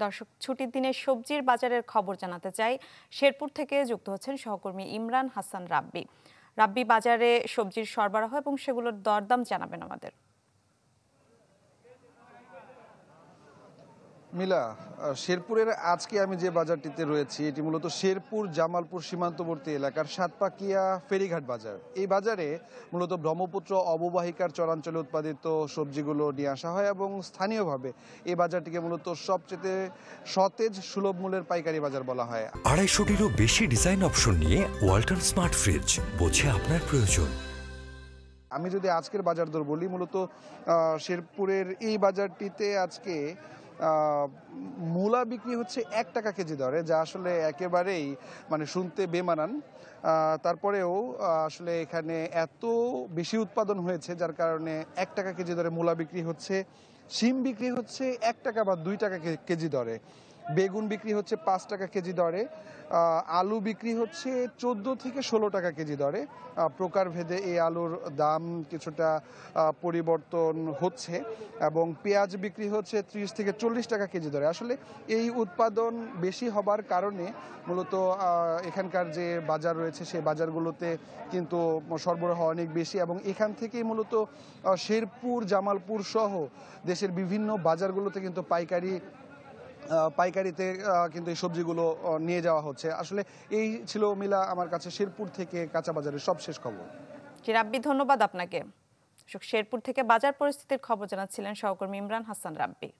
দর্শক, ছুটির দিনে সবজির বাজারের খবর জানাতে চাই। শেরপুর থেকে যুক্ত হচ্ছেন সহকর্মী ইমরান হাসান রাব্বি। রাব্বি, বাজারে সবজির সরবরাহ এবং সেগুলোর দরদাম জানাবেন আমাদের। মিলা, শেরপুরের আজকে আমি যে বাজারটিতে রয়েছি এটি মূলত শেরপুর জামালপুর সীমান্তবর্তী এলাকার সাতপাকিয়া ফেরিঘাট বাজার। এই বাজারে মূলত ব্রহ্মপুত্র অববাহিকার চরাঞ্চলে উৎপাদিত সবজিগুলো নিয়ে আসা হয় এবং স্থানীয়ভাবে এই বাজারটিকে মূলত সবচেয়ে সতেজ সুলভ মূল্যের পাইকারি বাজার বলা হয়। 250-টিরও বেশি ডিজাইন অপশন নিয়ে ওয়ালটন স্মার্ট ফ্রিজ, বোঝে আপনার প্রয়োজন। আমি যদি আজকের বাজার দর বলি, মূলত শেরপুরের এই বাজারটিতে আজকে মূলা বিক্রি হচ্ছে 1 টাকা কেজি দরে, যা আসলে একেবারেই শুনতে বেমানান। তারপরেও আসলে এখানে এত বেশি উৎপাদন হয়েছে যার কারণে 1 টাকা কেজি দরে মূলা বিক্রি হচ্ছে। শিম বিক্রি হচ্ছে 1 টাকা বা 2 টাকা কেজি দরে। বেগুন বিক্রি হচ্ছে 5 টাকা কেজি দরে। আলু বিক্রি হচ্ছে 14 থেকে 16 টাকা কেজি দরে। প্রকারভেদে এই আলুর দাম কিছুটা পরিবর্তন হচ্ছে এবং পেঁয়াজ বিক্রি হচ্ছে 30 থেকে 40 টাকা কেজি দরে। আসলে এই উৎপাদন বেশি হবার কারণে মূলত এখানকার যে বাজার রয়েছে সেই বাজারগুলোতে কিন্তু সরবরাহ অনেক বেশি এবং এখান থেকেই মূলত শেরপুর জামালপুর সহ দেশের বিভিন্ন বাজারগুলোতে কিন্তু পাইকারিতে কিন্তু এই সবজিগুলো নিয়ে যাওয়া হচ্ছে। আসলে এই ছিল মিলা আমার কাছে শেরপুর থেকে কাঁচা বাজারের সবশেষ খবর। রাব্বি, ধন্যবাদ আপনাকে। শেরপুর থেকে বাজার পরিস্থিতির খবর জানাচ্ছিলেন সহকর্মী ইমরান হাসান রাব্বি।